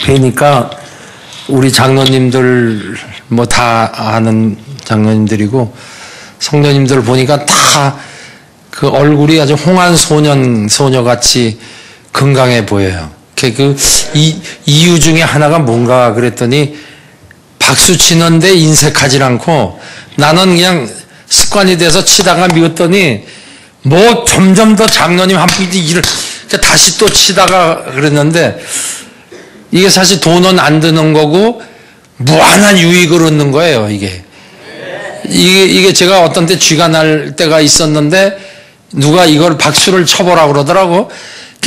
회니까 우리 장로님들 뭐 다 아는 장로님들이고 성도님들 보니까 다 그 얼굴이 아주 홍한 소녀같이 건강해 보여요. 이유 중에 하나가 뭔가 그랬더니 박수 치는데 인색하지 않고 나는 그냥 습관이 돼서 치다가 미웠더니 뭐 점점 더 장로님 한 분이 다시 또 치다가 그랬는데 이게 사실 돈은 안 드는 거고 무한한 유익을 얻는 거예요. 이게 제가 어떤 때 쥐가 날 때가 있었는데 누가 이걸 박수를 쳐보라고 그러더라고.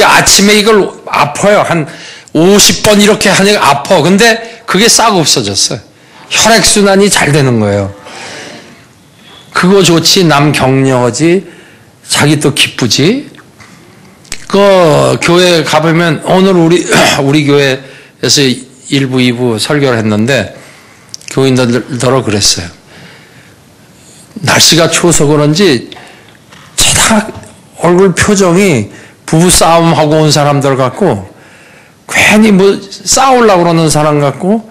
아침에 이걸 아파요. 한 50번 이렇게 하니까 아파. 근데 그게 싹 없어졌어요. 혈액순환이 잘 되는 거예요. 그거 좋지. 남 격려하지. 자기 또 기쁘지. 교회 가보면 오늘 우리 교회에서 1부, 2부 설교를 했는데 교인들더러 그랬어요. 날씨가 추워서 그런지 다 얼굴 표정이 부부싸움하고 온 사람들 같고 괜히 뭐 싸우려고 그러는 사람 같고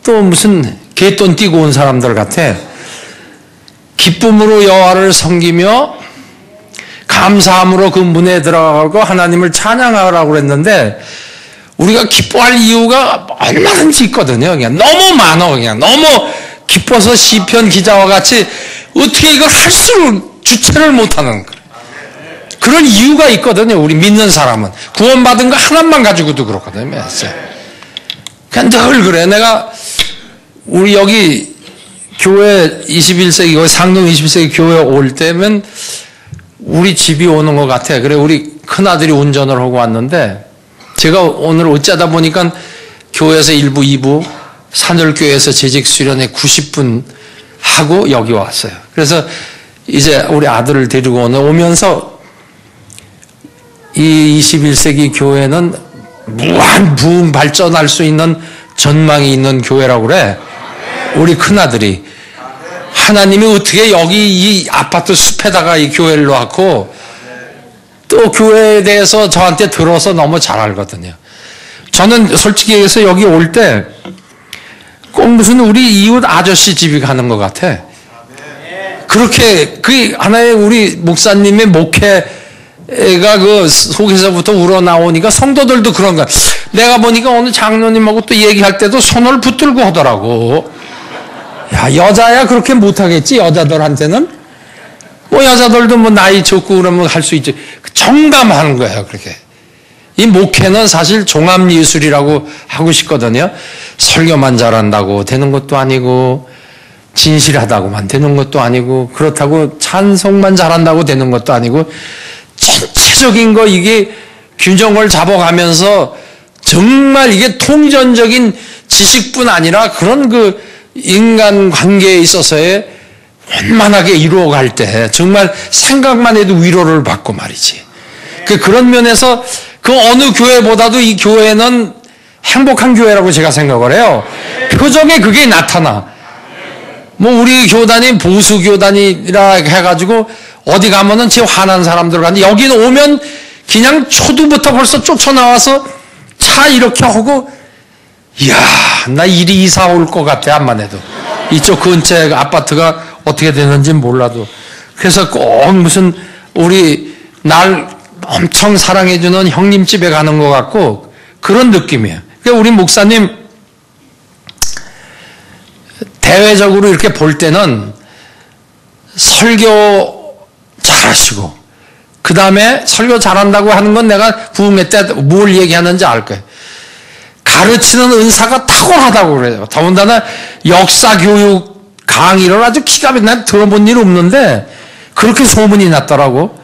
또 무슨 개돈 띄고 온 사람들 같아. 기쁨으로 여호와를 섬기며 감사함으로 그 문에 들어가고 하나님을 찬양하라고 그랬는데 우리가 기뻐할 이유가 얼마든지 있거든요. 그냥 너무 많아. 그냥 너무 기뻐서 시편 기자와 같이 어떻게 이걸 할수록 주체를 못하는 그런 이유가 있거든요. 우리 믿는 사람은 구원받은 거 하나만 가지고도 그렇거든요. 그냥 늘 그래. 내가 우리 여기 교회 21세기 거기 상동 21세기 교회 올 때면 우리 집이 오는 것 같아. 그래 우리 큰아들이 운전을 하고 왔는데 제가 오늘 어쩌다 보니까 교회에서 1부 2부 산울교회에서 재직 수련회 90분 하고 여기 왔어요. 그래서 이제 우리 아들을 데리고 오면서 이 21세기 교회는 무한 부흥 발전할 수 있는 전망이 있는 교회라고 그래. 우리 큰아들이 하나님이 어떻게 여기 이 아파트 숲에다가 이 교회를 놓고 또 교회에 대해서 저한테 들어서 너무 잘 알거든요. 저는 솔직히 얘기해서 여기 올 때 꼭 무슨 우리 이웃 아저씨 집이 가는 것 같아. 그렇게 그 하나의 우리 목사님의 목회가 그 속에서부터 우러나오니까 성도들도 그런 거야. 내가 보니까 오늘 장로님하고 또 얘기할 때도 손을 붙들고 하더라고. 야, 여자야 그렇게 못하겠지. 여자들한테는 뭐 여자들도 뭐 나이 적고 그러면 할 수 있지. 정감하는 거예요. 그렇게. 이 목회는 사실 종합예술이라고 하고 싶거든요. 설교만 잘한다고 되는 것도 아니고 진실하다고만 되는 것도 아니고 그렇다고 찬송만 잘한다고 되는 것도 아니고 전체적인 거 이게 균형을 잡아가면서 정말 이게 통전적인 지식뿐 아니라 그런 그 인간 관계에 있어서의 원만하게 이루어갈 때 정말 생각만 해도 위로를 받고 말이지. 그런 면에서 그 어느 교회보다도 이 교회는 행복한 교회라고 제가 생각을 해요. 표정에 그게 나타나. 뭐 우리 교단이 보수 교단이라 해가지고 어디 가면은 제 화난 사람들 가는데 여기는 오면 그냥 초두부터 벌써 쫓아나와서 차 이렇게 하고 이야 나 이리 이사 올 것 같아. 암만 해도 이쪽 근처에 아파트가 어떻게 되는지 몰라도. 그래서 꼭 무슨 우리 날 엄청 사랑해주는 형님 집에 가는 것 같고 그런 느낌이에요. 그러니까 우리 목사님 대외적으로 이렇게 볼 때는 설교 잘하시고 그 다음에 설교 잘한다고 하는 건 내가 부흥회 때 뭘 얘기하는지 알 거예요. 가르치는 은사가 탁월하다고 그래요. 더군다나 역사교육 강의를 아주 기가 막히게 난 들어본 일 없는데 그렇게 소문이 났더라고.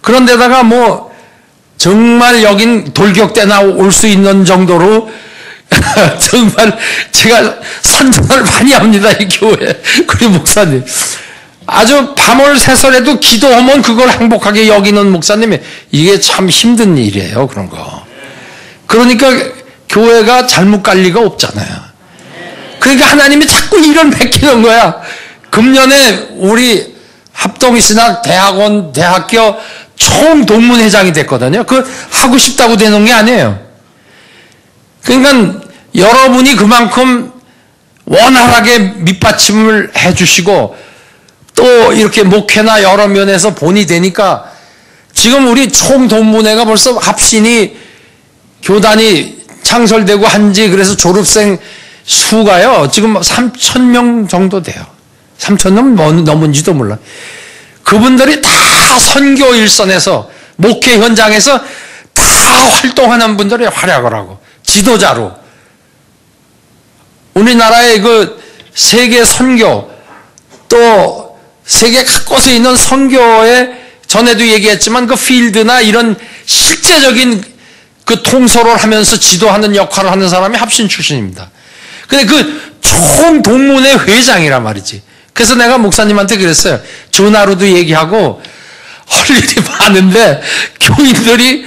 그런데다가 뭐 정말 여긴 돌격대나 올 수 있는 정도로 정말 제가 선전을 많이 합니다. 이 교회. 그리고 목사님 아주 밤을 새서라도 기도하면 그걸 행복하게 여기는 목사님이 이게 참 힘든 일이에요. 그런 거. 그러니까 교회가 잘못 갈 리가 없잖아요. 그러니까 하나님이 자꾸 일을 베끼는 거야. 금년에 우리 합동신학 대학원 대학교 총동문회장이 됐거든요. 그 하고 싶다고 되는 게 아니에요. 그러니까 여러분이 그만큼 원활하게 밑받침을 해주시고 또 이렇게 목회나 여러 면에서 본이 되니까 지금 우리 총동문회가 벌써 합신이 교단이 창설되고 한지 그래서 졸업생 수가요 지금 3,000명 정도 돼요. 3,000명 넘은지도 몰라. 그분들이 다 선교 일선에서 목회 현장에서 다 활동하는 분들이 활약을 하고 지도자로 우리나라의 그 세계 선교 또 세계 곳곳에 있는 선교에 전에도 얘기했지만 그 필드나 이런 실제적인 그 통솔을 하면서 지도하는 역할을 하는 사람이 합신 출신입니다. 근데 그 총동문회 회장이란 말이지. 그래서 내가 목사님한테 그랬어요. 전화로도 얘기하고 할 일이 많은데 교인들이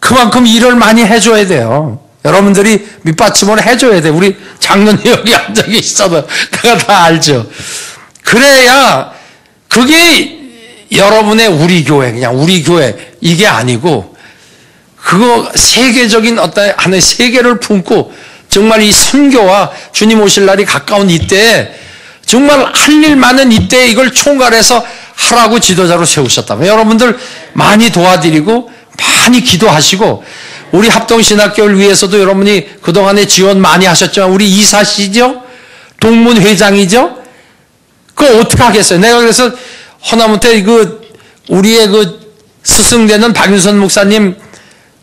그만큼 일을 많이 해줘야 돼요. 여러분들이 밑받침을 해줘야 돼. 우리 장로님 여기 앉아 계시잖아요. 내가 다 알죠. 그래야 그게 여러분의 우리 교회, 그냥 우리 교회 이게 아니고 그거 세계적인 어떤 하나의 세계를 품고 정말 이 선교와 주님 오실 날이 가까운 이때에 정말 할 일 많은 이때에 이걸 총괄해서 하라고 지도자로 세우셨다면 여러분들 많이 도와드리고 많이 기도하시고 우리 합동신학교를 위해서도 여러분이 그동안에 지원 많이 하셨지만 우리 이사시죠? 동문회장이죠? 그거 어떻게 하겠어요? 내가 그래서 허나무태 우리의 스승되는 박윤선 목사님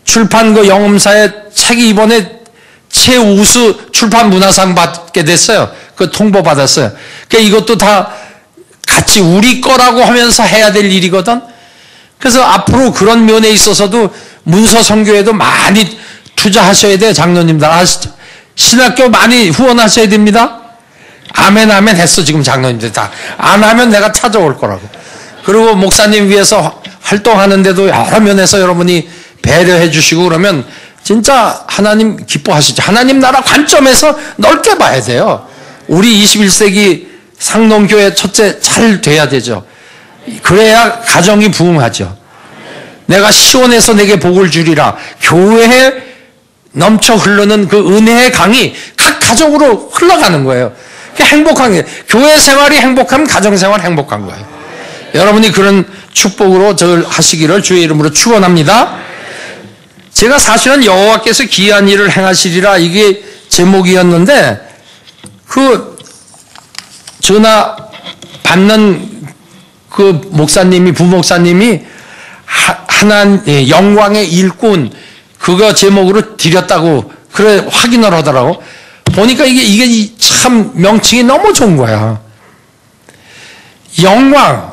출판 영음사의 책이 이번에 최우수 출판 문화상 받게 됐어요. 그 통보 받았어요. 그러니까 이것도 다 같이 우리 거라고 하면서 해야 될 일이거든. 그래서 앞으로 그런 면에 있어서도 문서 선교에도 많이 투자하셔야 돼요. 장로님들 아시죠? 신학교 많이 후원하셔야 됩니다. 아멘 아멘 했어 지금 장로님들 다. 안 하면 내가 찾아올 거라고. 그리고 목사님 위해서 활동하는데도 여러 면에서 여러분이 배려해 주시고 그러면 진짜 하나님 기뻐하시죠. 하나님 나라 관점에서 넓게 봐야 돼요. 우리 21세기 상농교회 첫째 잘 돼야 되죠. 그래야 가정이 부흥하죠. 내가 시온에서 내게 복을 주리라. 교회에 넘쳐 흐르는 그 은혜의 강이 각 가정으로 흘러가는 거예요. 행복한 게 교회 생활이 행복하면 가정 생활 행복한 거예요. 여러분이 그런 축복으로 절 하시기를 주의 이름으로 축원합니다. 제가 사실은 여호와께서 기이한 일을 행하시리라 이게 제목이었는데 그 전화 받는 그 목사님이 부목사님이 영광의 일꾼 그거 제목으로 드렸다고 그래 확인을 하더라고. 보니까 이게 참 명칭이 너무 좋은 거야. 영광,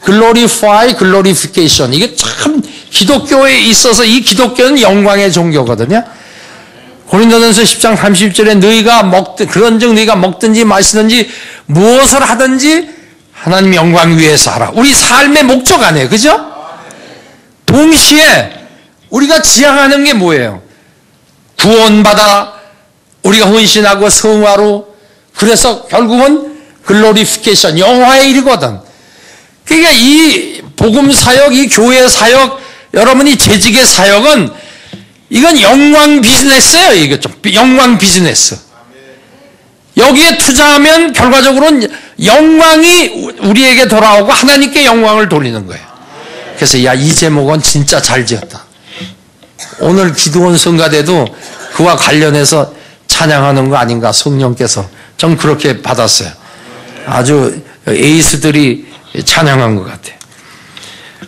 glorify, glorification. 이게 참 기독교에 있어서 이 기독교는 영광의 종교거든요. 고린도전서 10장 30절에 너희가 그런즉 너희가 먹든지 마시든지 무엇을 하든지 하나님 영광 위해서 하라. 우리 삶의 목적 아니에요. 그죠? 동시에 우리가 지향하는 게 뭐예요? 구원받아 우리가 헌신하고 성화로 그래서 결국은 글로리피케이션 영화의 일이거든. 그러니까 이 복음 사역, 이 교회 사역, 여러분이 재직의 사역은 이건 영광 비즈니스예요. 이게 좀 영광 비즈니스. 여기에 투자하면 결과적으로는 영광이 우리에게 돌아오고 하나님께 영광을 돌리는 거예요. 그래서 이 제목은 진짜 잘 지었다. 오늘 기도원 성가대도 그와 관련해서 찬양하는 거 아닌가 성령께서 전 그렇게 받았어요. 아주 에이스들이 찬양한 것 같아요.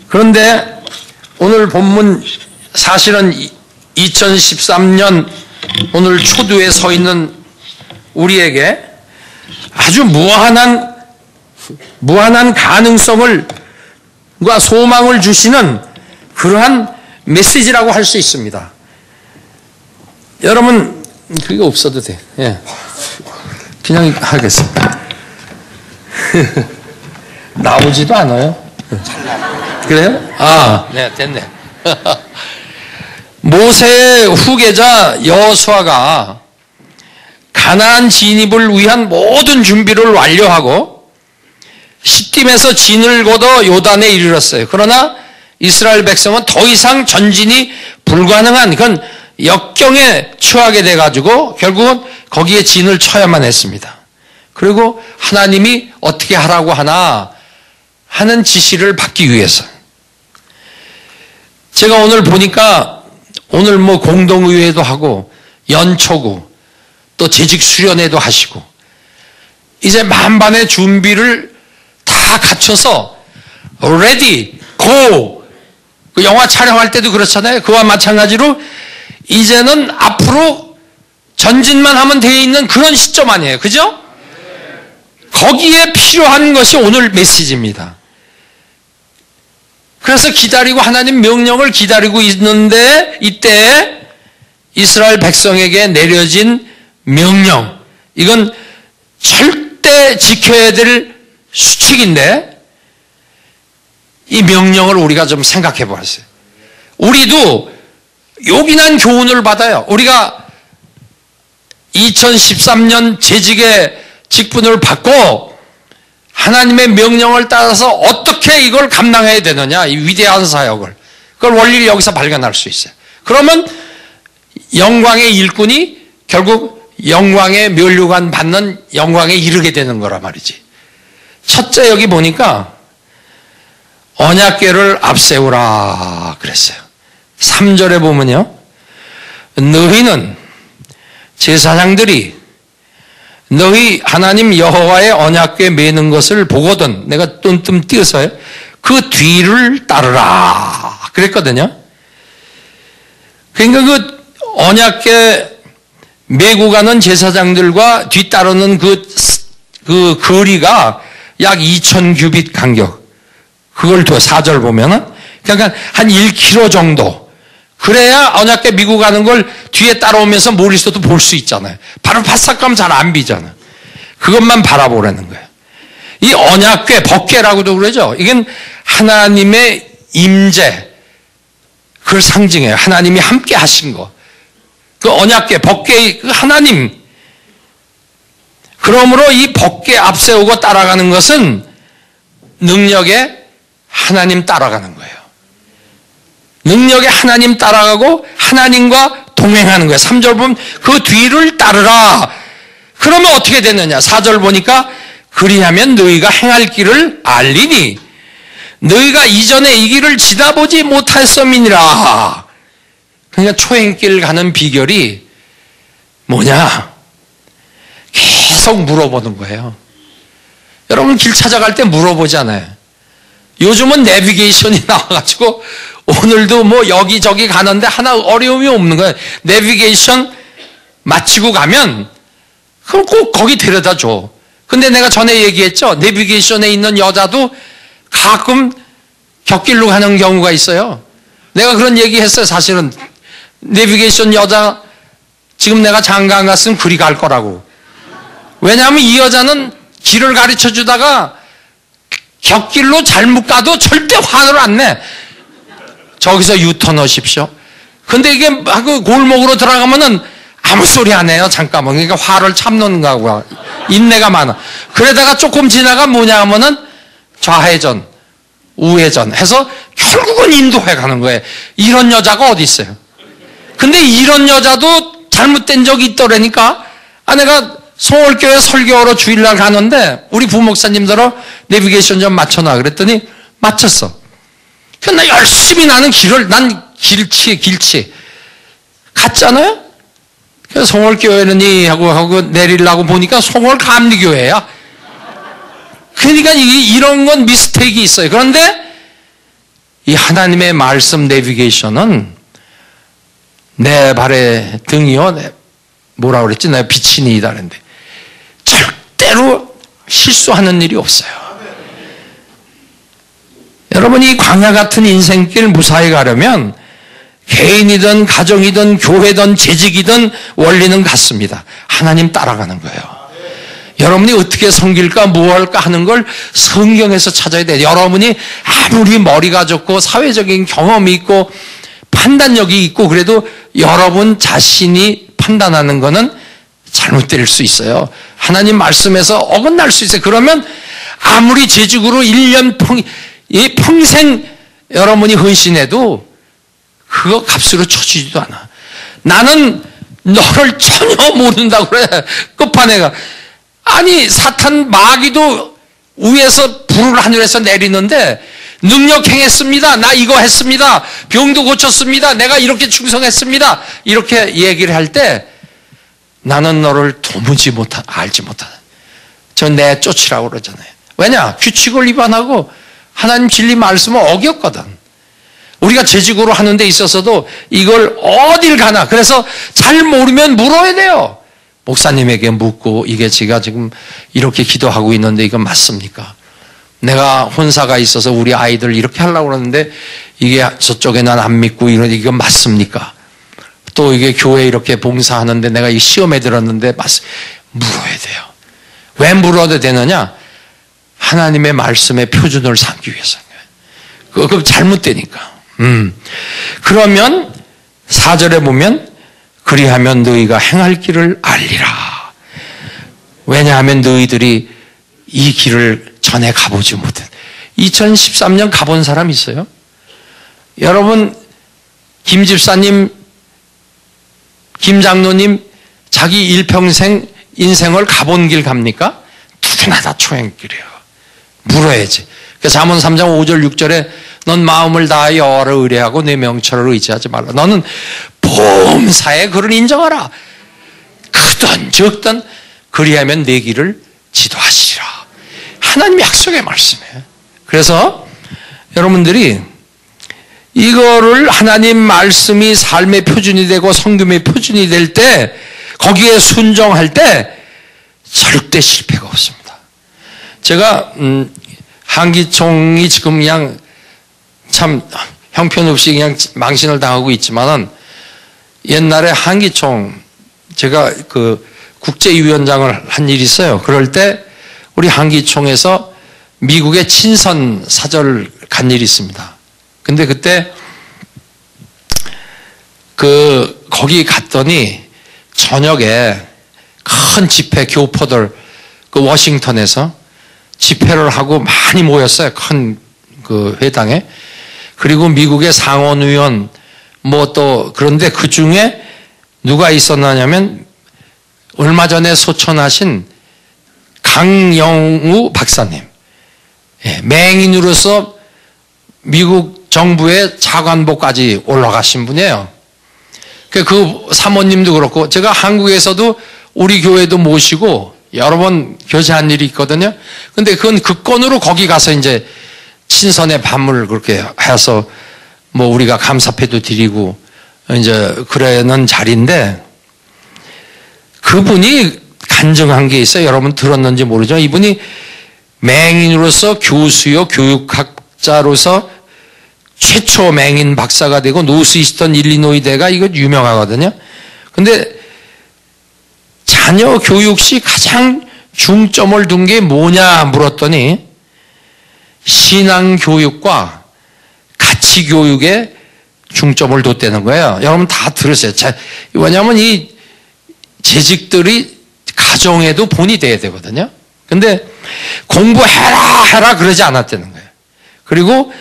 그런데 오늘 본문 사실은 2013년 오늘 초두에 서 있는 우리에게 아주 무한한 가능성을 과 소망을 주시는 그러한 메시지라고 할 수 있습니다. 여러분 그게 없어도 돼. 예. 그냥 하겠습니다. 나오지도 않아요. 그래요? 네, 됐네. 모세의 후계자 여호수아가 가나안 진입을 위한 모든 준비를 완료하고 시딤에서 진을 걷어 요단에 이르렀어요. 그러나 이스라엘 백성은 더 이상 전진이 불가능한 그건 역경에 처하게 돼가지고 결국은 거기에 진을 쳐야만 했습니다. 그리고 하나님이 어떻게 하라고 하나 하는 지시를 받기 위해서. 제가 오늘 보니까 오늘 뭐 공동의회도 하고 연초고 또 재직 수련회도 하시고 이제 만반의 준비를 다 갖춰서 ready, go. 그 영화 촬영할 때도 그렇잖아요. 그와 마찬가지로 이제는 앞으로 전진만 하면 되어 있는 그런 시점 아니에요. 그죠? 거기에 필요한 것이 오늘 메시지입니다. 그래서 기다리고 하나님 명령을 기다리고 있는데 이때 이스라엘 백성에게 내려진 명령, 이건 절대 지켜야 될 수칙인데 이 명령을 우리가 좀 생각해 보았어요. 우리도 요긴한 교훈을 받아요. 우리가 2013년 재직의 직분을 받고 하나님의 명령을 따라서 어떻게 이걸 감당해야 되느냐, 이 위대한 사역을. 그걸 원리를 여기서 발견할 수 있어요. 그러면 영광의 일꾼이 결국 영광의 면류관 받는 영광에 이르게 되는 거란 말이지. 첫째, 여기 보니까 언약궤를 앞세우라 그랬어요. 3절에 보면요, 너희는 제사장들이 너희 하나님 여호와의 언약궤 매는 것을 보거든, 내가 뚠뚠 띄어서요, 그 뒤를 따르라 그랬거든요. 그러니까 그 언약궤 메고 가는 제사장들과 뒤따르는 그 거리가 약 2000규빗 간격. 그걸 또 4절 보면은 그러니까 한 1km 정도. 그래야 언약궤 미고 가는 걸 뒤에 따라오면서 멀리서도 볼 수 있잖아요. 바로 바싹 가면 잘 안 비잖아요. 그것만 바라보라는 거예요. 이 언약궤, 법궤라고도 그러죠. 이건 하나님의 임재, 그걸 상징해요. 하나님이 함께 하신 거. 그 언약궤, 법궤, 그 하나님. 그러므로 이 법궤 앞세우고 따라가는 것은 능력에 하나님 따라가는 거예요. 능력에 하나님 따라가고 하나님과 동행하는 거예요. 3절 보면 그 뒤를 따르라. 그러면 어떻게 됐느냐? 4절 보니까 그리하면 너희가 행할 길을 알리니 너희가 이전에 이 길을 지나보지 못하였음이니라. 그러니까 초행길 가는 비결이 뭐냐? 계속 물어보는 거예요. 여러분 길 찾아갈 때 물어보잖아요. 요즘은 내비게이션이 나와가지고 오늘도 뭐 여기저기 가는데 하나 어려움이 없는 거예요. 내비게이션 마치고 가면 그럼 꼭 거기 데려다 줘. 근데 내가 전에 얘기했죠. 내비게이션에 있는 여자도 가끔 곁길로 가는 경우가 있어요. 내가 그런 얘기했어요. 사실은 내비게이션 여자 지금 내가 장가 갔으면 그리 갈 거라고. 왜냐하면 이 여자는 길을 가르쳐 주다가 곁길로 잘못 가도 절대 화를 안 내. 저기서 유턴 하십시오. 근데 이게 그 골목으로 들어가면은 아무 소리 안 해요. 잠깐만. 그러니까 화를 참는가 봐. 인내가 많아. 그러다가 조금 지나가 뭐냐 하면은 좌회전, 우회전 해서 결국은 인도해 가는 거예요. 이런 여자가 어디 있어요? 근데 이런 여자도 잘못된 적이 있더라니까. 내가 송월교회 설교하러 주일날 가는데 우리 부목사님들은 내비게이션 좀 맞춰놔 그랬더니 맞췄어. 그래서 나 열심히 나는 난 길치 갔잖아요. 그래서 송월교회는 하고 내리려고 보니까 송월감리교회야. 그러니까 이런 건 미스테이크가 있어요. 그런데 이 하나님의 말씀 내비게이션은 내 발의 등이요, 뭐라 그랬지? 내가 비치니이다 그랬는데 절대로 실수하는 일이 없어요. 여러분 이 광야 같은 인생길 무사히 가려면 개인이든 가정이든 교회든 재직이든 원리는 같습니다. 하나님 따라가는 거예요. 여러분이 어떻게 섬길까 뭐 할까 하는 걸 성경에서 찾아야 돼요. 여러분이 아무리 머리가 좋고 사회적인 경험이 있고 판단력이 있고 그래도 여러분 자신이 판단하는 거는 잘못될 수 있어요. 하나님 말씀에서 어긋날 수 있어요. 그러면 아무리 재직으로 1년 평생 여러분이 헌신해도 그거 값으로 쳐주지도 않아. 나는 너를 전혀 모른다고 그래. 끝판에가. 아니 사탄 마귀도 위에서 불을 하늘에서 내리는데 능력 행했습니다. 나 이거 했습니다. 병도 고쳤습니다. 내가 이렇게 충성했습니다. 이렇게 얘기를 할 때 나는 너를 도무지 알지 못하는 저 내쫓으라고 그러잖아요. 왜냐? 규칙을 위반하고 하나님 진리 말씀을 어겼거든. 우리가 재직으로 하는 데 있어서도 이걸 어딜 가나. 그래서 잘 모르면 물어야 돼요. 목사님에게 묻고 이게 제가 지금 이렇게 기도하고 있는데 이건 맞습니까? 내가 혼사가 있어서 우리 아이들 이렇게 하려고 그러는데 이게 저쪽에 난 안 믿고 이건 맞습니까? 또 이게 교회 이렇게 봉사하는데 내가 이 시험에 들었는데 물어야 돼요. 왜 물어도 되느냐? 하나님의 말씀의 표준을 삼기 위해서인 거예요. 그거 잘못되니까. 그러면 4절에 보면 그리하면 너희가 행할 길을 알리라. 왜냐하면 너희들이 이 길을 전에 가보지 못해. 2013년 가본 사람 있어요? 여러분, 김 집사님, 김 장로님 자기 일평생 인생을 가본 길 갑니까? 누구나 다 초행길이에요. 물어야지. 잠언 3장 5절 6절에 넌 마음을 다하여 여호와를 의뢰하고 내 명철을 의지하지 말라. 너는 범사에 그를 인정하라. 크든 적든 그리하면 내 길을 지도하시리라. 하나님의 약속의 말씀이에요. 그래서 여러분들이 이거를 하나님 말씀이 삶의 표준이 되고 성금의 표준이 될 때 거기에 순종할 때 절대 실패가 없습니다. 제가 한기총이 지금 그냥 참 형편없이 그냥 망신을 당하고 있지만은 옛날에 한기총 제가 그 국제위원장을 한 일이 있어요. 그럴 때 우리 한기총에서 미국의 친선 사절 간 일이 있습니다. 근데 그때 거기 갔더니 저녁에 큰 집회 교포들 그 워싱턴에서 집회를 하고 많이 모였어요. 큰 그 회당에. 그리고 미국의 상원의원 뭐 또 그런데 그 중에 누가 있었느냐면 얼마 전에 소천하신 강영우 박사님. 예, 맹인으로서 미국 정부의 차관보까지 올라가신 분이에요. 그 사모님도 그렇고 제가 한국에서도 우리 교회도 모시고 여러 번 교제한 일이 있거든요. 근데 그건 극건으로 거기 가서 이제 친선의 밤을 그렇게 해서 뭐 우리가 감사패도 드리고 이제 그러는 자리인데 그분이 간증한 게 있어요. 여러분 들었는지 모르죠. 이분이 맹인으로서 교수요 교육학자로서 최초 맹인 박사가 되고 노스이스턴 일리노이대가 이거 유명하거든요. 근데 자녀 교육 시 가장 중점을 둔 게 뭐냐 물었더니 신앙 교육과 가치 교육에 중점을 뒀다는 거예요. 여러분 다 들으세요. 왜냐하면 이 재직들이 가정에도 본이 돼야 되거든요. 근데 공부해라 그러지 않았다는 거예요. 그리고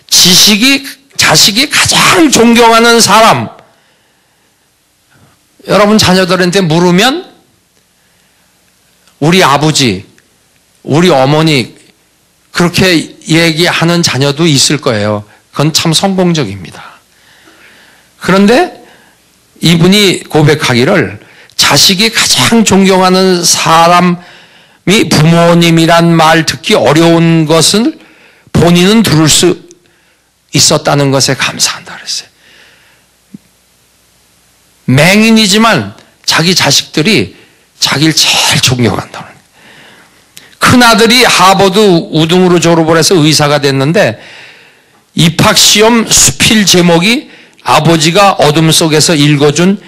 자식이 가장 존경하는 사람, 여러분 자녀들한테 물으면 우리 아버지, 우리 어머니 그렇게 얘기하는 자녀도 있을 거예요. 그건 참 성공적입니다. 그런데 이분이 고백하기를 자식이 가장 존경하는 사람이 부모님이란 말 듣기 어려운 것을 본인은 들을 수 있었다는 것에 감사한다 그랬어요. 맹인이지만 자기 자식들이 자기를 제일 존경한다는 거예요. 큰아들이 하버드 우등으로 졸업을 해서 의사가 됐는데 입학시험 수필 제목이 아버지가 어둠 속에서 읽어준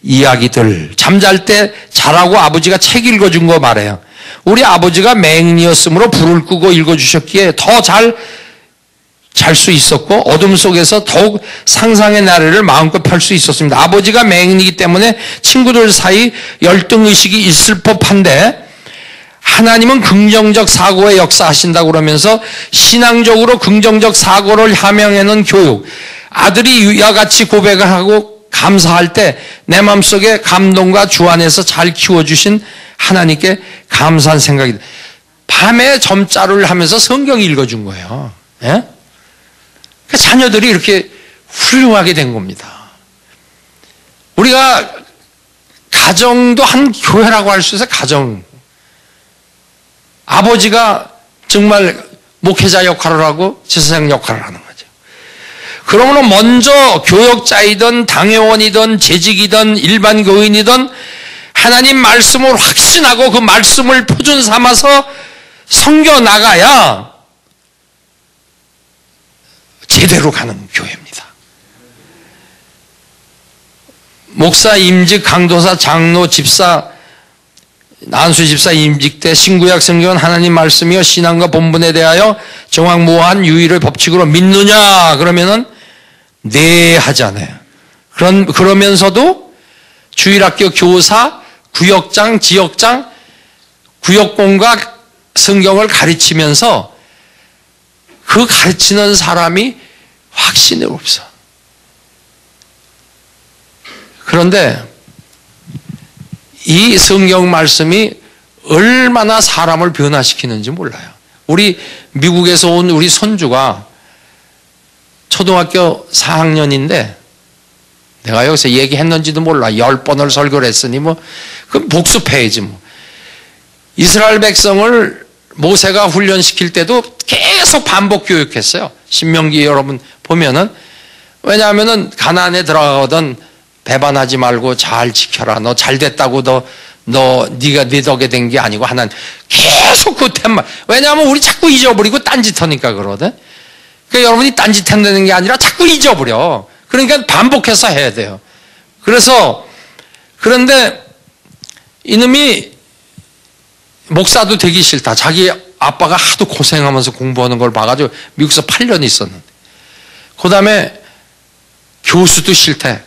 이야기들. 잠잘 때 자라고 아버지가 책 읽어준 거 말해요. 우리 아버지가 맹인이었으므로 불을 끄고 읽어주셨기에 더 잘 수 있었고 어둠 속에서 더욱 상상의 나래를 마음껏 펼 수 있었습니다. 아버지가 맹인이기 때문에 친구들 사이 열등의식이 있을 법한데 하나님은 긍정적 사고의 역사하신다고 그러면서 신앙적으로 긍정적 사고를 함양하는 교육, 아들이 이와 같이 고백을 하고 감사할 때 내 마음속에 감동과 주 안에서 잘 키워주신 하나님께 감사한 생각이 듭니다. 밤에 점자를 하면서 성경 읽어준 거예요. 예? 그 자녀들이 이렇게 훌륭하게 된 겁니다. 우리가 가정도 한 교회라고 할 수 있어요. 가정. 아버지가 정말 목회자 역할을 하고 제사장 역할을 하는 거죠. 그러므로 먼저 교역자이든 당회원이든 재직이든 일반 교인이든 하나님 말씀을 확신하고 그 말씀을 표준 삼아서 섬겨 나가야 제대로 가는 교회입니다. 목사, 임직, 강도사, 장로, 집사, 안수 집사 임직 때 신구약 성경은 하나님 말씀이여 신앙과 본분에 대하여 정확무한 유일의 법칙으로 믿느냐 그러면은 네 하잖아요. 그러면서도 주일학교 교사, 구역장, 지역장, 구역공과 성경을 가르치면서 그 가르치는 사람이 확신이 없어. 그런데 이 성경 말씀이 얼마나 사람을 변화시키는지 몰라요. 우리 미국에서 온 우리 손주가 초등학교 4학년인데 내가 여기서 얘기했는지도 몰라. 10번을 설교를 했으니 뭐 그 복습해야지 뭐. 이스라엘 백성을 모세가 훈련시킬 때도 계속 반복 교육했어요. 신명기 여러분 보면은 왜냐하면은 가나안에 들어가거든 배반하지 말고 잘 지켜라. 너 잘 됐다고 네가 네 덕에 된 게 아니고 하나님 계속 그 tema. 왜냐하면 우리 자꾸 잊어버리고 딴짓하니까 그러거든. 그러니까 여러분이 딴짓한다는 게 아니라 자꾸 잊어버려. 그러니까 반복해서 해야 돼요. 그런데 이놈이 목사도 되기 싫다. 자기 아빠가 하도 고생하면서 공부하는 걸 봐가지고 미국에서 8년 있었는데 그 다음에 교수도 싫대.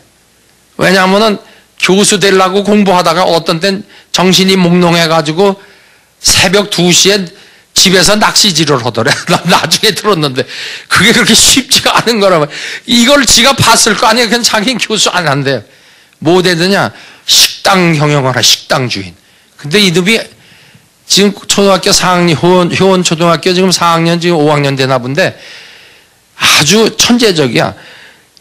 왜냐하면은 교수 되려고 공부하다가 어떤 땐 정신이 몽롱해가지고 새벽 2시에 집에서 낚시질을 하더래. 나 나중에 들었는데 그게 그렇게 쉽지가 않은 거라면 이걸 지가 봤을 거 아니야. 그냥 자기는 교수 안 한대요. 뭐 되느냐? 식당 경영하라. 식당 주인. 근데 이놈이 지금 초등학교 4학년 효원 초등학교 지금 4학년 지금 5학년 되나 본데 아주 천재적이야.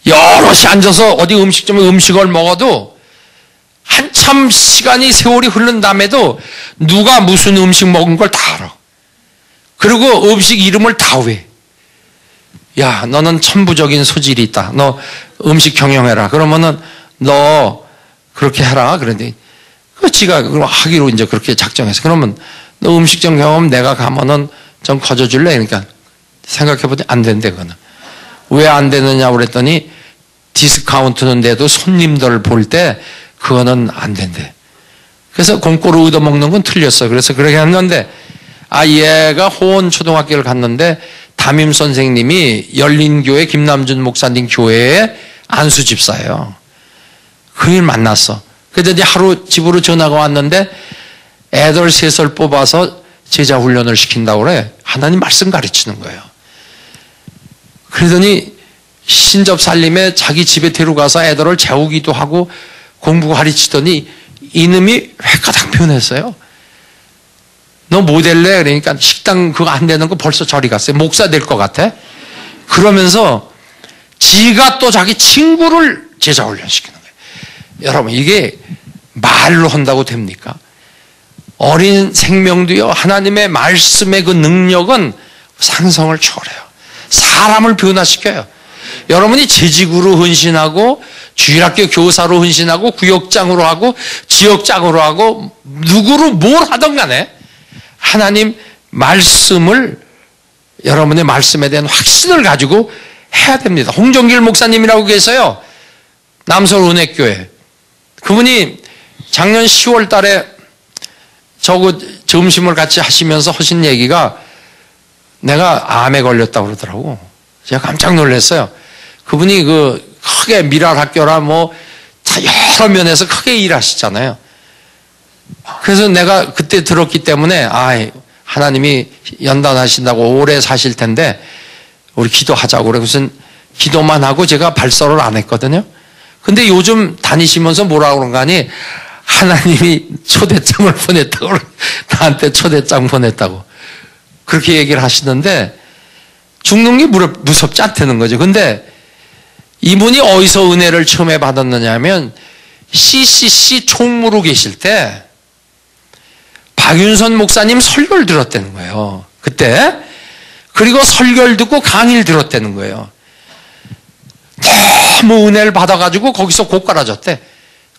여럿이 앉아서 어디 음식점에 음식을 먹어도 한참 시간이 세월이 흐른 다음에도 누가 무슨 음식 먹은 걸 다 알아. 그리고 음식 이름을 다 외. 야, 너는 천부적인 소질이 있다. 너 음식 경영해라. 그러면은 너 그렇게 해라. 그런데 그 지가 하기로 이제 그렇게 작정해서 그러면 너 음식점 경험 내가 가면은 좀 거저줄래? 그러니까 생각해보니 안 된대 그거는. 왜 안 되느냐 그랬더니 디스카운트는 돼도 손님들 볼 때 그거는 안 된대. 그래서 공짜로 얻어먹는 건 틀렸어. 그래서 그렇게 했는데 얘가 호원 초등학교를 갔는데 담임 선생님이 열린교회 김남준 목사님 교회의 안수 집사예요. 그 일 만났어. 그랬더니 하루 집으로 전화가 왔는데 애들 셋을 뽑아서 제자 훈련을 시킨다고 그래. 하나님 말씀 가르치는 거예요. 그러더니 신접살림에 자기 집에 데려가서 애들을 재우기도 하고 공부 가르치더니 이놈이 획가닥 변했어요. 너 뭐 될래? 그러니까 식당 그거 안 되는 거 벌써 저리 갔어요. 목사 될 것 같아. 그러면서 지가 또 자기 친구를 제자 훈련시키는 거예요. 여러분 이게 말로 한다고 됩니까? 어린 생명도요 하나님의 말씀의 그 능력은 상성을 초월해요. 사람을 변화시켜요. 여러분이 재직으로 헌신하고 주일학교 교사로 헌신하고 구역장으로 하고 지역장으로 하고 누구로 뭘 하든 간에 하나님 말씀을 여러분의 말씀에 대한 확신을 가지고 해야 됩니다. 홍정길 목사님이라고 계세요. 남서은혜교회. 그분이 작년 10월 달에 저거 점심을 같이 하시면서 하신 얘기가 내가 암에 걸렸다고 그러더라고. 제가 깜짝 놀랐어요. 그분이 그 크게 미랄학교라 뭐 다 여러 면에서 크게 일하시잖아요. 그래서 내가 그때 들었기 때문에 하나님이 연단하신다고 오래 사실 텐데 우리 기도하자고 그래. 무슨 기도만 하고 제가 발설을 안 했거든요. 근데 요즘 다니시면서 뭐라고 그런가 하니 하나님이 초대장을 보냈다고, 나한테 초대장 보냈다고 그렇게 얘기를 하시던데 죽는 게 무섭지 않다는 거죠. 근데 이분이 어디서 은혜를 처음에 받았느냐 하면 CCC 총무로 계실 때 박윤선 목사님 설교를 들었다는 거예요. 그때. 그리고 설교를 듣고 강의를 들었다는 거예요. 너무 은혜를 받아가지고 거기서 고깔아졌대.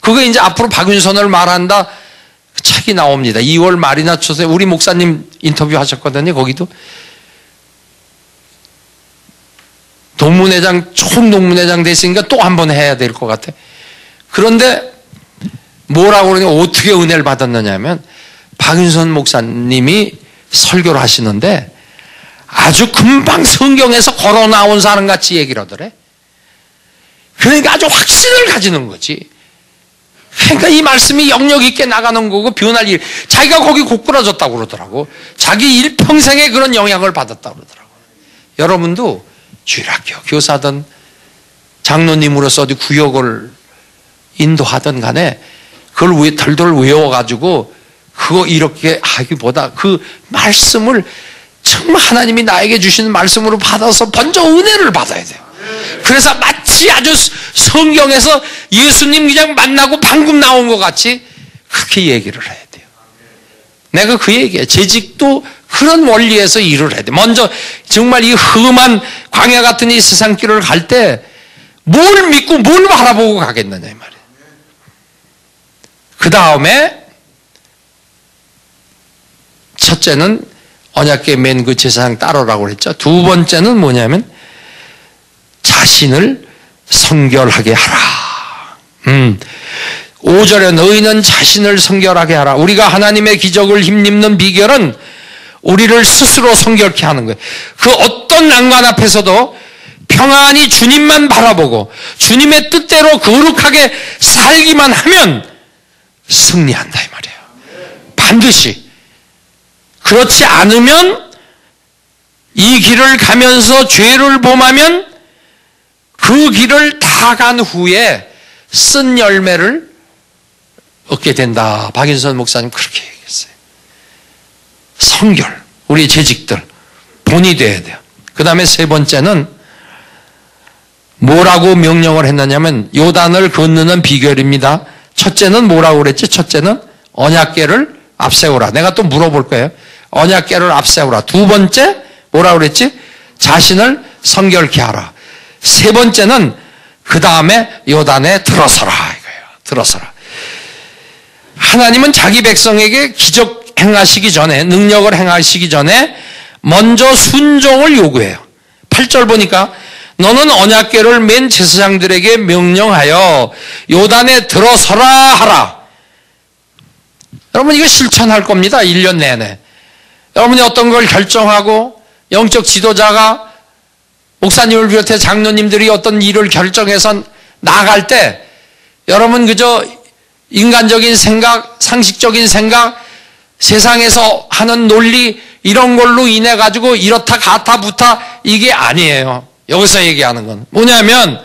그거 이제 앞으로 박윤선을 말한다 책이 나옵니다. 2월 말이나 초에 우리 목사님 인터뷰 하셨거든요. 거기도. 동문회장, 총동문회장 됐으니까 또 한 번 해야 될 것 같아. 그런데 뭐라고 그러냐, 어떻게 은혜를 받았느냐 하면 박윤선 목사님이 설교를 하시는데 아주 금방 성경에서 걸어 나온 사람 같이 얘기를 하더래. 그러니까 아주 확신을 가지는 거지. 그러니까 이 말씀이 영역 있게 나가는 거고 변할 일. 자기가 거기 고꾸라졌다고 그러더라고. 자기 일평생에 그런 영향을 받았다고 그러더라고. 여러분도 주일학교 교사든 장로님으로서 어디 구역을 인도하든 간에 그걸 덜덜 외워가지고 그거 이렇게 하기보다 그 말씀을 정말 하나님이 나에게 주시는 말씀으로 받아서 먼저 은혜를 받아야 돼요. 그래서 마치 아주 성경에서 예수님 그냥 만나고 방금 나온 것 같이 그렇게 얘기를 해야 돼요. 내가 그 얘기해. 재직도 그런 원리에서 일을 해야 돼. 먼저 정말 이 험한 광야 같은 이 세상길을 갈 때 뭘 믿고 뭘 바라보고 가겠느냐 이 말이에요. 그 다음에 첫째는 언약궤 맨 그 제사장 따르라고 그랬죠. 두 번째는 뭐냐면 자신을 성결하게 하라. 5절에 너희는 자신을 성결하게 하라. 우리가 하나님의 기적을 힘입는 비결은 우리를 스스로 성결케 하는 거예요. 그 어떤 난관 앞에서도 평안히 주님만 바라보고 주님의 뜻대로 거룩하게 살기만 하면 승리한다 이 말이에요. 반드시. 그렇지 않으면 이 길을 가면서 죄를 범하면 그 길을 다 간 후에 쓴 열매를 얻게 된다. 박인선 목사님 그렇게 얘기했어요. 성결, 우리 재직들 본이 돼야 돼요. 그 다음에 세 번째는 뭐라고 명령을 했느냐면 요단을 건너는 비결입니다. 첫째는 뭐라고 그랬지? 첫째는 언약궤를 앞세우라. 내가 또 물어볼 거예요. 언약궤를 앞세우라. 두 번째 뭐라고 그랬지? 자신을 성결케 하라. 세 번째는 그 다음에 요단에 들어서라 이거예요. 들어서라. 하나님은 자기 백성에게 기적 행하시기 전에, 능력을 행하시기 전에 먼저 순종을 요구해요. 8절 보니까 너는 언약궤를 맨 제사장들에게 명령하여 요단에 들어서라 하라. 여러분 이거 실천할 겁니다. 1년 내내. 여러분이 어떤 걸 결정하고 영적 지도자가 목사님을 비롯해 장로님들이 어떤 일을 결정해서 나갈 때 여러분 그저 인간적인 생각, 상식적인 생각, 세상에서 하는 논리 이런 걸로 인해 가지고 이렇다 가타 부타 이게 아니에요. 여기서 얘기하는 건 뭐냐면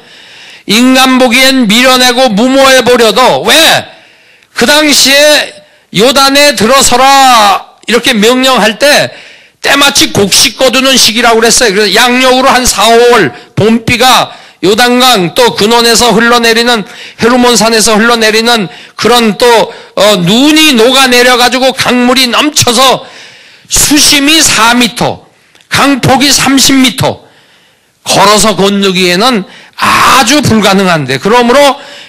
인간 보기엔 미련하고 무모해 보려도 왜? 그 당시에 요단에 들어서라 이렇게 명령할 때 때마치 곡식 거두는 시기라고 그랬어요. 그래서 양력으로 한 4, 5월 봄비가 요단강 또 근원에서 흘러내리는 헤르몬산에서 흘러내리는 그런 또 눈이 녹아내려가지고 강물이 넘쳐서 수심이 4m, 강폭이 30m 걸어서 건너기에는 아주 불가능한데 그러므로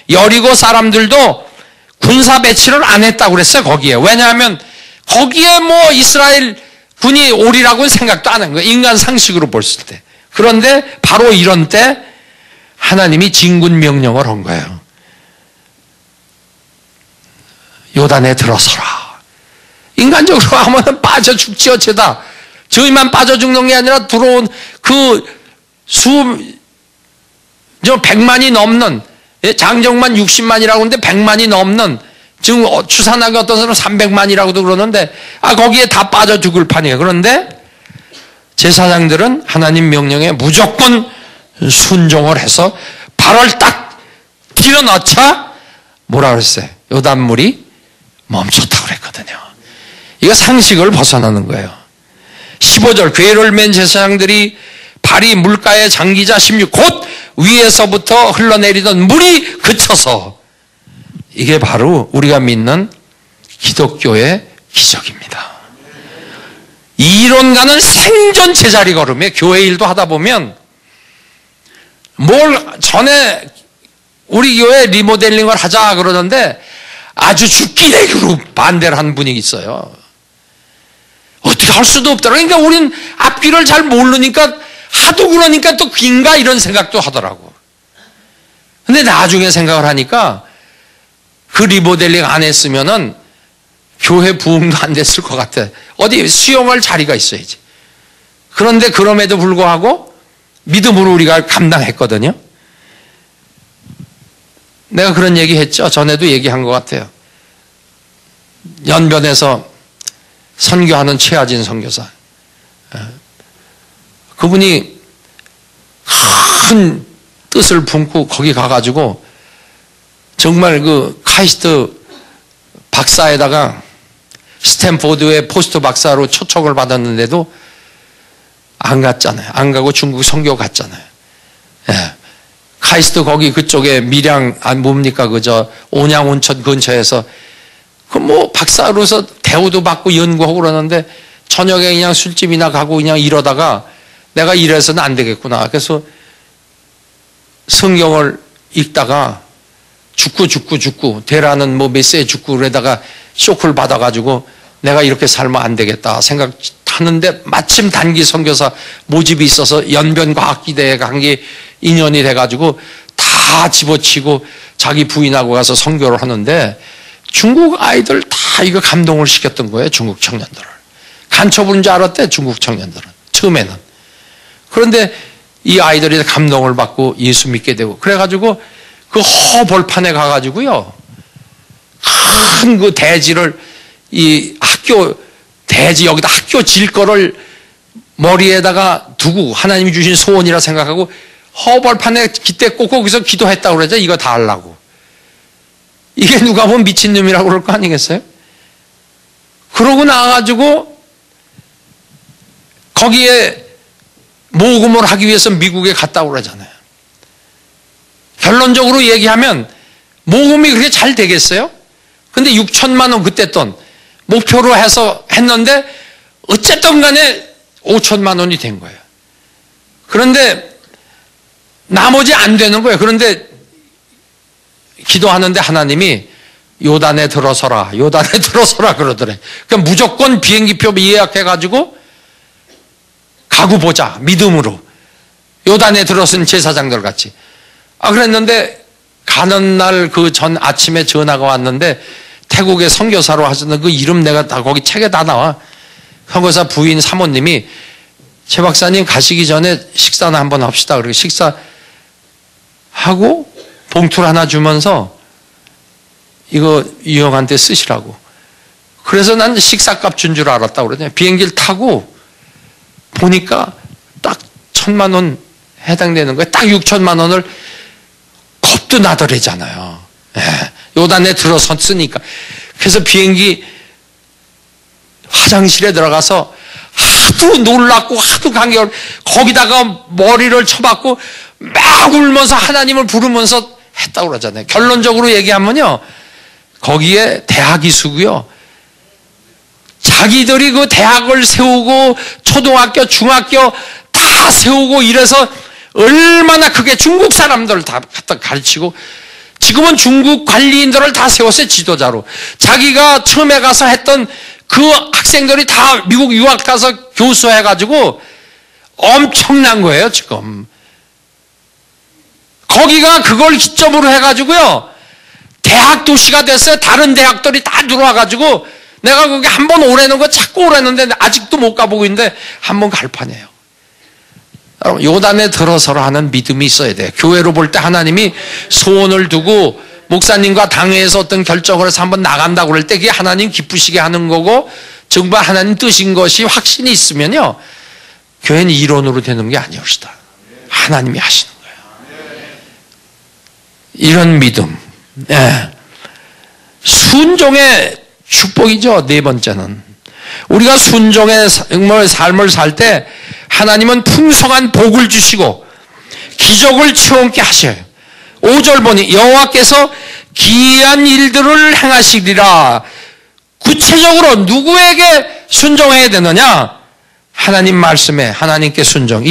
여리고 사람들도 군사 배치를 안 했다고 그랬어요. 거기에. 왜냐하면 거기에 뭐 이스라엘 군이 오리라고는 생각도 안 한 거예요. 인간 상식으로 봤을 때. 그런데 바로 이런 때 하나님이 진군 명령을 한 거예요. 요단에 들어서라. 인간적으로 하면 빠져 죽지 어쩌다. 저희만 빠져 죽는 게 아니라 들어온 그 100만이 넘는, 장정만 60만이라고 하는데 100만이 넘는, 지금 추산하기 어떤 사람은 300만이라고도 그러는데, 거기에 다 빠져 죽을 판이에요. 그런데 제사장들은 하나님 명령에 무조건 순종을 해서 발을 딱 뒤로 넣자 뭐라 그랬어요? 요단물이 멈췄다고 그랬거든요. 이거 상식을 벗어나는 거예요. 15절 괴를 맨 제사장들이 발이 물가에 잠기자 16 곧 위에서부터 흘러내리던 물이 그쳐서 이게 바로 우리가 믿는 기독교의 기적입니다. 이론가는 생전 제자리 걸음에 교회 일도 하다 보면 뭘 전에 우리 교회 리모델링을 하자 그러는데 아주 죽기 내기로 반대를 한 분이 있어요. 어떻게 할 수도 없더라. 그러니까 우린 앞길을 잘 모르니까 하도 그러니까 또 긴가 이런 생각도 하더라고. 근데 나중에 생각을 하니까 그 리모델링 안 했으면은 교회 부흥도 안 됐을 것 같아. 어디 수용할 자리가 있어야지. 그런데 그럼에도 불구하고 믿음으로 우리가 감당했거든요. 내가 그런 얘기 했죠. 전에도 얘기한 것 같아요. 연변에서 선교하는 최하진 선교사. 그분이 큰 뜻을 품고 거기 가가지고 정말 그 카이스트 박사에다가 스탠포드의 포스트 박사로 초청을 받았는데도 안 갔잖아요. 안 가고 중국 선교 갔잖아요. 예. 카이스트 거기 그쪽에 밀양 뭡니까 그저 온양 온천 근처에서 그 뭐 박사로서 대우도 받고 연구하고 그러는데 저녁에 그냥 술집이나 가고 그냥 이러다가 내가 이래서는 안 되겠구나. 그래서 성경을 읽다가 죽고 대라는 뭐 메시지 죽고 그러다가 쇼크를 받아가지고 내가 이렇게 살면 안 되겠다 생각하는데 마침 단기 선교사 모집이 있어서 연변과학기대에 간 게 인연이 돼가지고 다 집어치고 자기 부인하고 가서 선교를 하는데 중국 아이들 다 이거 감동을 시켰던 거예요. 중국 청년들을. 간첩인 줄 알았대 중국 청년들은 처음에는. 그런데 이 아이들이 감동을 받고 예수 믿게 되고 그래가지고 그 허벌판에 가가지고요 큰 그 대지를 이 학교 대지 여기다 학교 질 거를 머리에다가 두고 하나님이 주신 소원이라 생각하고 허벌판에 깃대 꽂고 거기서 기도했다고 그러죠. 이거 다 하려고. 이게 누가 보면 미친놈이라고 그럴 거 아니겠어요? 그러고 나와가지고 거기에 모금을 하기 위해서 미국에 갔다고 그러잖아요. 결론적으로 얘기하면 모금이 그렇게 잘 되겠어요? 근데 6천만 원 그때 돈 목표로 해서 했는데 어쨌든 간에 5천만 원이 된 거예요. 그런데 나머지 안 되는 거예요. 그런데 기도하는데 하나님이 요단에 들어서라 그러더래. 그러니까 무조건 비행기표 예약해가지고 가고 보자 믿음으로 요단에 들어선 제사장들 같이. 그랬는데 가는 날 그 전 아침에 전화가 왔는데 태국의 선교사로 하셨는 그 이름 내가 다 거기 책에 다 나와. 선교사 부인 사모님이 최 박사님 가시기 전에 식사나 한번 합시다. 그리고 식사하고 봉투를 하나 주면서 이거 이 형한테 쓰시라고. 그래서 난 식사값 준 줄 알았다고 그러잖아요. 비행기를 타고 보니까 딱 1,000만 원 해당되는 거예요. 딱 6천만 원을 겁도 나더래잖아요. 요단에 들어섰으니까. 그래서 비행기 화장실에 들어가서 하도 놀랐고 하도 간격을 거기다가 머리를 쳐박고 막 울면서 하나님을 부르면서 했다고 그러잖아요. 결론적으로 얘기하면요 거기에 대학이 수고요 자기들이 그 대학을 세우고 초등학교 중학교 다 세우고 이래서 얼마나 그게 중국 사람들을 다 갖다 가르치고 지금은 중국 관리인들을 다 세웠어요. 지도자로. 자기가 처음에 가서 했던 그 학생들이 다 미국 유학 가서 교수해가지고 엄청난 거예요. 지금 거기가 그걸 기점으로 해가지고요 대학 도시가 됐어요. 다른 대학들이 다 들어와가지고 내가 거기 한번 오라는 거 자꾸 오라는데 아직도 못 가보고 있는데 한번 갈 판이에요. 요단에 들어서라 하는 믿음이 있어야 돼요. 교회로 볼 때 하나님이 소원을 두고 목사님과 당회에서 어떤 결정을 해서 한번 나간다고 그럴 때 그게 하나님 기쁘시게 하는 거고 정말 하나님 뜻인 것이 확신이 있으면요 교회는 이론으로 되는 게 아니옵시다. 하나님이 하시는 거예요. 이런 믿음. 예. 순종의 축복이죠. 네 번째는. 우리가 순종의 삶을 살 때 하나님은 풍성한 복을 주시고 기적을 체험케 하셔요. 5절 보니 여호와께서 기이한 일들을 행하시리라. 구체적으로 누구에게 순종해야 되느냐? 하나님 말씀에 하나님께 순종.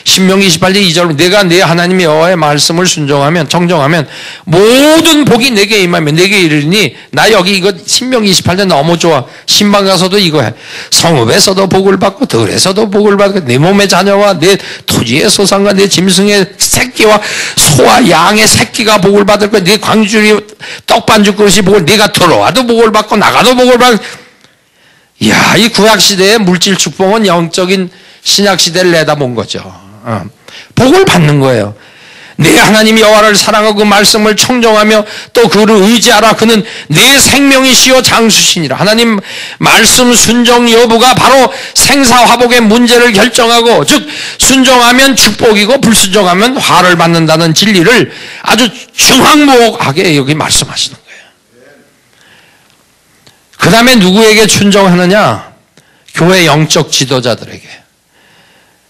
신명기 28장 2절 내가 내 하나님 여호와의 말씀을 순종하면 정정하면 모든 복이 내게 임하면 내게 이르니 나 여기 이거 신명기 28장 너무 좋아. 신방 가서도 이거 해. 성읍에서도 복을 받고 들에서도 복을 받고 내 몸의 자녀와 내 토지의 소산과 내 짐승의 새끼와 소와 양의 새끼가 복을 받을 거야. 내 광주리 떡반죽 그릇이 복을 내가 들어와도 복을 받고 나가도 복을 받고. 이야, 이 구약시대의 물질 축복은 영적인 신약시대를 내다본 거죠. 복을 받는 거예요. 내 하나님 여호와를 사랑하고 그 말씀을 청정하며 또 그를 의지하라. 그는 내 생명이시요 장수시니라. 하나님 말씀 순종 여부가 바로 생사화복의 문제를 결정하고, 즉 순종하면 축복이고 불순종하면 화를 받는다는 진리를 아주 중앙무혹하게 여기 말씀하시는 거예요. 그 다음에 누구에게 순종하느냐? 교회 영적 지도자들에게.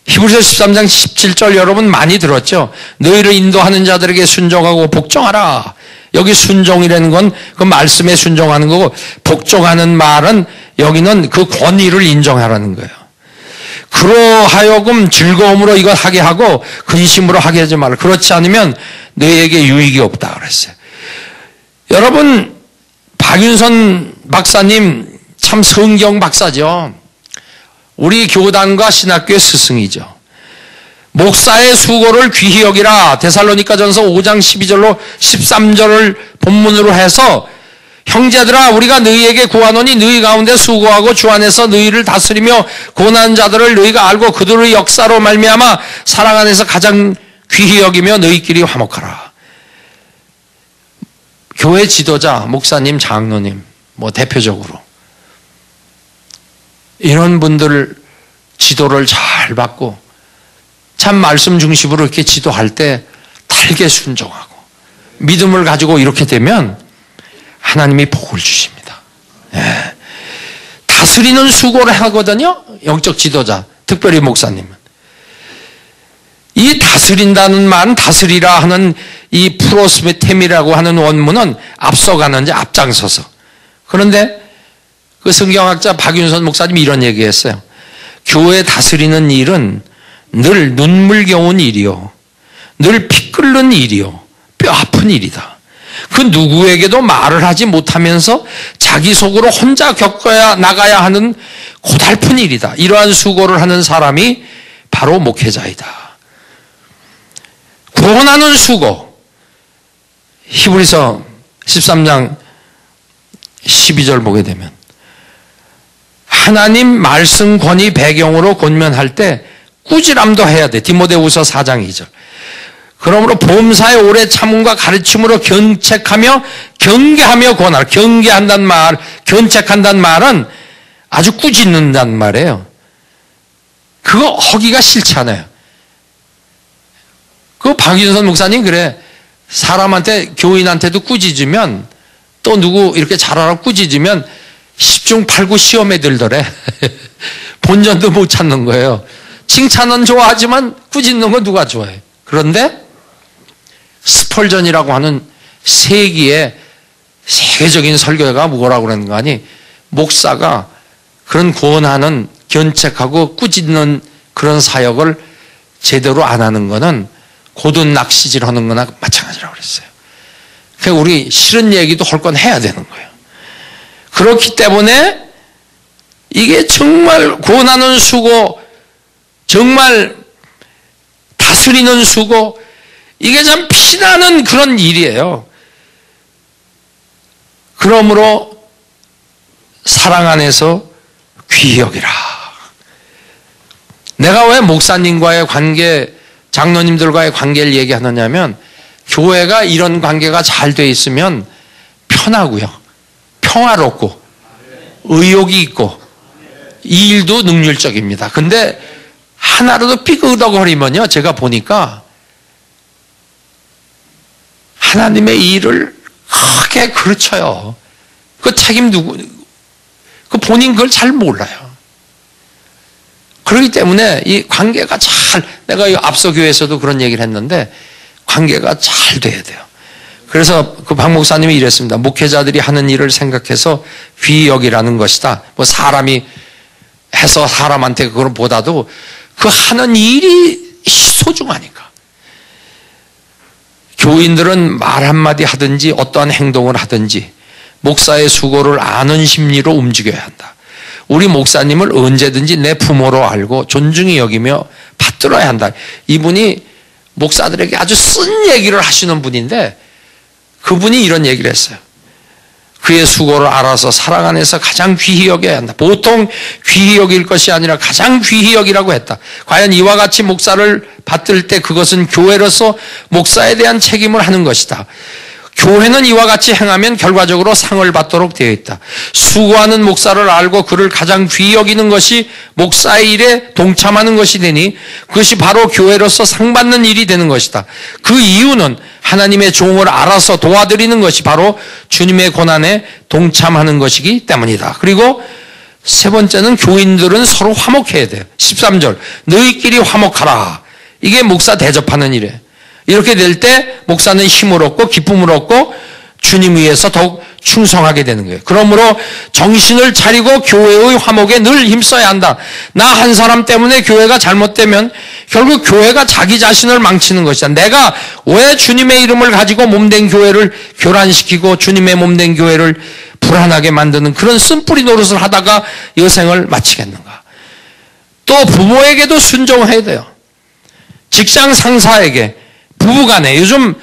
히브리서 13장 17절 여러분 많이 들었죠? 너희를 인도하는 자들에게 순종하고 복종하라. 여기 순종이라는 건 그 말씀에 순종하는 거고, 복종하는 말은 여기는 그 권위를 인정하라는 거예요. 그러하여금 즐거움으로 이것 하게 하고 근심으로 하게 하지 말라. 그렇지 않으면 너희에게 유익이 없다 그랬어요. 여러분, 박윤선 박사님 참 성경 박사죠. 우리 교단과 신학교의 스승이죠. 목사의 수고를 귀히 여기라. 데살로니가전서 5장 12절로 13절을 본문으로 해서 형제들아 우리가 너희에게 구하노니 너희 가운데 수고하고 주 안에서 너희를 다스리며 고난하는 자들을 너희가 알고 그들의 역사로 말미암아 사랑 안에서 가장 귀히 여기며 너희끼리 화목하라. 교회 지도자, 목사님, 장로님, 대표적으로 이런 분들 지도를 잘 받고 참 말씀 중심으로 이렇게 지도할 때 달게 순종하고 믿음을 가지고 이렇게 되면 하나님이 복을 주십니다. 예. 다스리는 수고를 하거든요. 영적 지도자, 특별히 목사님은. 이 다스린다는 말은 다스리라 하는 이 프로스메템이라고 하는 원문은 앞서가는지 앞장서서. 그런데 그 성경학자 박윤선 목사님이 이런 얘기했어요. 교회 다스리는 일은 늘 눈물겨운 일이요, 늘 피 끓는 일이요, 뼈 아픈 일이다. 그 누구에게도 말을 하지 못하면서 자기 속으로 혼자 겪어야 나가야 하는 고달픈 일이다. 이러한 수고를 하는 사람이 바로 목회자이다. 구원하는 수고. 히브리서 13장 12절 보게 되면 하나님 말씀 권위 배경으로 권면할 때 꾸지람도 해야 돼. 디모데후서 4장 2절. 그러므로 범사의 오래 참음과 가르침으로 견책하며 경계하며 권하라. 경계한다는 말, 견책한다는 말은 아주 꾸짖는다는 말이에요. 그거 하기가 싫지 않아요. 그 박윤선 목사님 그래. 사람한테, 교인한테도 꾸짖으면 또 누구 이렇게 잘하라고 꾸짖으면 10중 8구 시험에 들더래. 본전도 못 찾는 거예요. 칭찬은 좋아하지만 꾸짖는 건 누가 좋아해. 그런데 스펄전이라고 하는 세계의 세계적인 설교가 뭐라고 그러는 거 아니? 목사가 그런 구원하는, 견책하고 꾸짖는 그런 사역을 제대로 안 하는 거는 고든 낚시질 하는 거나 마찬가지라고 그랬어요. 그러니까 우리 싫은 얘기도 할 건 해야 되는 거예요. 그렇기 때문에 이게 정말 구원하는 수고, 정말 다스리는 수고, 이게 참 피나는 그런 일이에요. 그러므로 사랑 안에서 귀히 여기라. 내가 왜 목사님과의 관계, 장로님들과의 관계를 얘기하느냐면 교회가 이런 관계가 잘 돼 있으면 편하고요, 평화롭고 의욕이 있고 이 일도 능률적입니다. 근데 하나라도 삐그덕거리면요, 제가 보니까 하나님의 일을 크게 그르쳐요. 그 책임 그 본인 그걸 잘 몰라요. 그렇기 때문에 이 관계가 내가 앞서 교회에서도 그런 얘기를 했는데 관계가 잘 돼야 돼요. 그래서 그 박 목사님이 이랬습니다. 목회자들이 하는 일을 생각해서 귀히 여기라는 것이다. 뭐 사람이 해서 사람한테 그걸 보다도 그 하는 일이 소중하니까. 교인들은 말 한마디 하든지 어떠한 행동을 하든지 목사의 수고를 아는 심리로 움직여야 한다. 우리 목사님을 언제든지 내 부모로 알고 존중히 여기며 받들어야 한다. 이분이 목사들에게 아주 쓴 얘기를 하시는 분인데 그분이 이런 얘기를 했어요. 그의 수고를 알아서 사랑 안에서 가장 귀히 여겨야 한다. 보통 귀히 여길 것이 아니라 가장 귀히 여기라고 했다. 과연 이와 같이 목사를 받들 때 그것은 교회로서 목사에 대한 책임을 하는 것이다. 교회는 이와 같이 행하면 결과적으로 상을 받도록 되어 있다. 수고하는 목사를 알고 그를 가장 귀히 여기는 것이 목사의 일에 동참하는 것이 되니 그것이 바로 교회로서 상 받는 일이 되는 것이다. 그 이유는 하나님의 종을 알아서 도와드리는 것이 바로 주님의 고난에 동참하는 것이기 때문이다. 그리고 세 번째는 교인들은 서로 화목해야 돼요. 13절 너희끼리 화목하라. 이게 목사 대접하는 일이에요. 이렇게 될 때 목사는 힘을 얻고 기쁨을 얻고 주님 위해서 더욱 충성하게 되는 거예요. 그러므로 정신을 차리고 교회의 화목에 늘 힘써야 한다. 나 한 사람 때문에 교회가 잘못되면 결국 교회가 자기 자신을 망치는 것이다. 내가 왜 주님의 이름을 가지고 몸된 교회를 교란시키고 주님의 몸된 교회를 불안하게 만드는 그런 쓴뿌리 노릇을 하다가 여생을 마치겠는가. 또 부모에게도 순종해야 돼요. 직장 상사에게 부부간에 요즘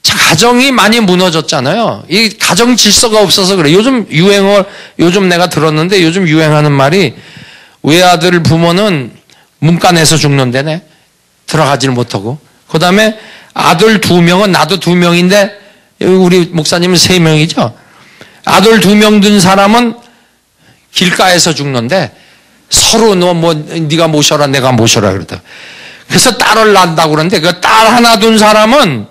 가정이 많이 무너졌잖아요. 이 가정 질서가 없어서 그래. 요즘 내가 들었는데 요즘 유행하는 말이 외아들 부모는 문간에서 죽는데네. 들어가질 못하고. 그 다음에 아들 2명은 나도 2명인데 우리 목사님은 3명이죠. 아들 2명 둔 사람은 길가에서 죽는데 서로 너 네가 모셔라 내가 모셔라 그러다. 그래서 딸을 낳는다고 그러는데 그 딸 하나 둔 사람은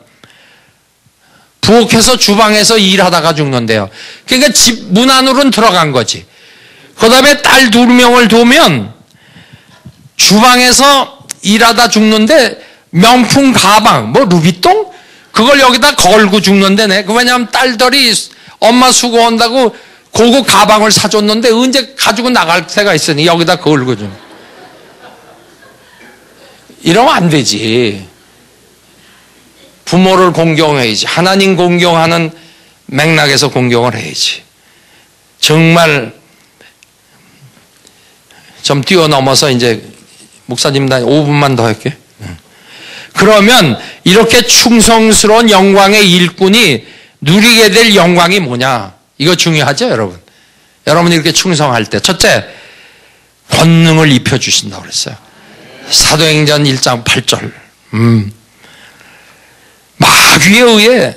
부엌에서 주방에서 일하다가 죽는데요. 그러니까 집 문 안으로는 들어간 거지. 그 다음에 딸 2명을 두면 주방에서 일하다 죽는데 명품 가방, 루비통? 그걸 여기다 걸고 죽는데네. 왜냐하면 딸들이 엄마 수고한다고 고급 가방을 사줬는데 언제 가지고 나갈 때가 있으니 여기다 걸고 좀. 이러면 안 되지. 부모를 공경해야지. 하나님 공경하는 맥락에서 공경을 해야지. 정말 좀 뛰어넘어서 이제 목사님 나 5분만 더 할게. 그러면 이렇게 충성스러운 영광의 일꾼이 누리게 될 영광이 뭐냐? 이거 중요하죠, 여러분. 여러분이 이렇게 충성할 때 첫째, 권능을 입혀주신다고 그랬어요. 사도행전 1장 8절. 마귀에 의해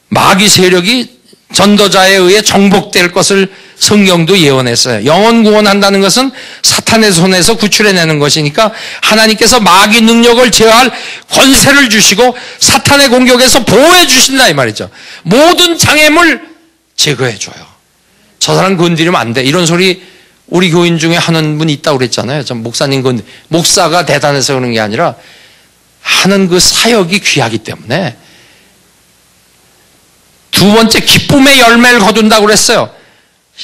마귀 세력이 전도자에 의해 정복될 것을 성경도 예언했어요. 영혼 구원한다는 것은 사탄의 손에서 구출해내는 것이니까 하나님께서 마귀 능력을 제어할 권세를 주시고 사탄의 공격에서 보호해 주신다 이 말이죠. 모든 장애물 제거해 줘요. 저 사람 건드리면 안 돼. 이런 소리 우리 교인 중에 하는 분이 있다고 그랬잖아요. 전 목사님 목사가 대단해서 그런 게 아니라 하는 그 사역이 귀하기 때문에. 두 번째, 기쁨의 열매를 거둔다고 그랬어요.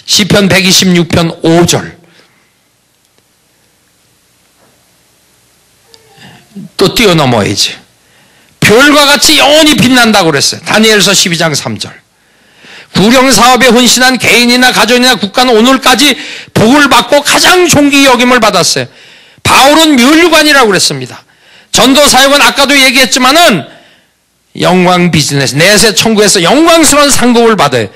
시편 126편 5절. 또 뛰어넘어야지. 별과 같이 영원히 빛난다고 그랬어요. 다니엘서 12장 3절. 구령사업에 헌신한 개인이나 가정이나 국가는 오늘까지 복을 받고 가장 존귀 여김을 받았어요. 바울은 멸류관이라고 그랬습니다. 전도사역은 아까도 얘기했지만은 영광 비즈니스, 내세 천국에서 영광스러운 상급을 받아요.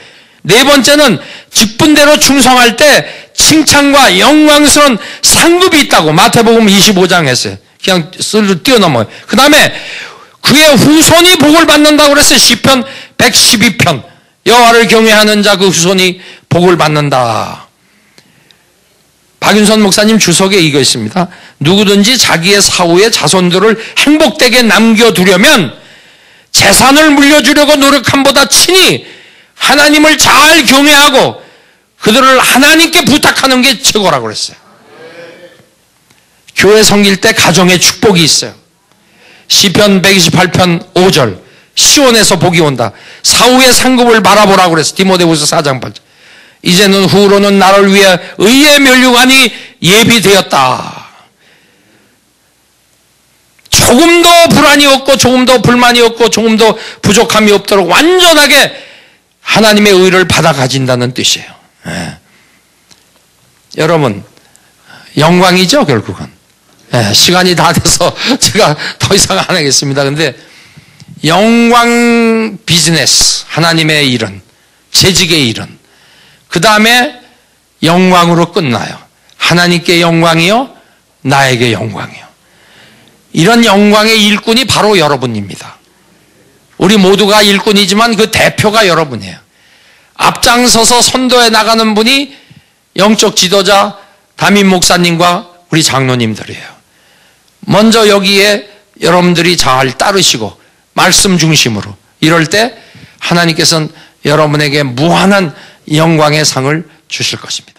네 번째는 직분대로 충성할 때 칭찬과 영광스러운 상급이 있다고 마태복음 25장 했어요. 그냥 쓸로 뛰어넘어요. 그 다음에 그의 후손이 복을 받는다고 그랬어요. 시편 112편. 여호와를 경외하는 자 그 후손이 복을 받는다. 박윤선 목사님 주석에 이거 있습니다. 누구든지 자기의 사후의 자손들을 행복되게 남겨두려면 재산을 물려주려고 노력함보다 친히 하나님을 잘 경외하고 그들을 하나님께 부탁하는 게 최고라고 그랬어요. 교회 섬길 때 가정에 축복이 있어요. 시편 128편 5절 시온에서 복이 온다. 사후의 상급을 바라보라고 그랬어요. 디모데후서 4장 8절. 이제는 후로는 나를 위해 의의 면류관이 예비되었다. 조금 더 불안이 없고 조금 더 불만이 없고 조금 더 부족함이 없도록 완전하게 하나님의 의를 받아 가진다는 뜻이에요. 예. 여러분 영광이죠 결국은. 예, 시간이 다 돼서 제가 더 이상 안 하겠습니다. 근데 영광 비즈니스, 하나님의 일은, 재직의 일은, 그 다음에 영광으로 끝나요. 하나님께 영광이요, 나에게 영광이요. 이런 영광의 일꾼이 바로 여러분입니다. 우리 모두가 일꾼이지만 그 대표가 여러분이에요. 앞장서서 선도에 나가는 분이 영적 지도자 담임 목사님과 우리 장로님들이에요. 먼저 여기에 여러분들이 잘 따르시고 말씀 중심으로 이럴 때 하나님께서는 여러분에게 무한한 영광의 상을 주실 것입니다.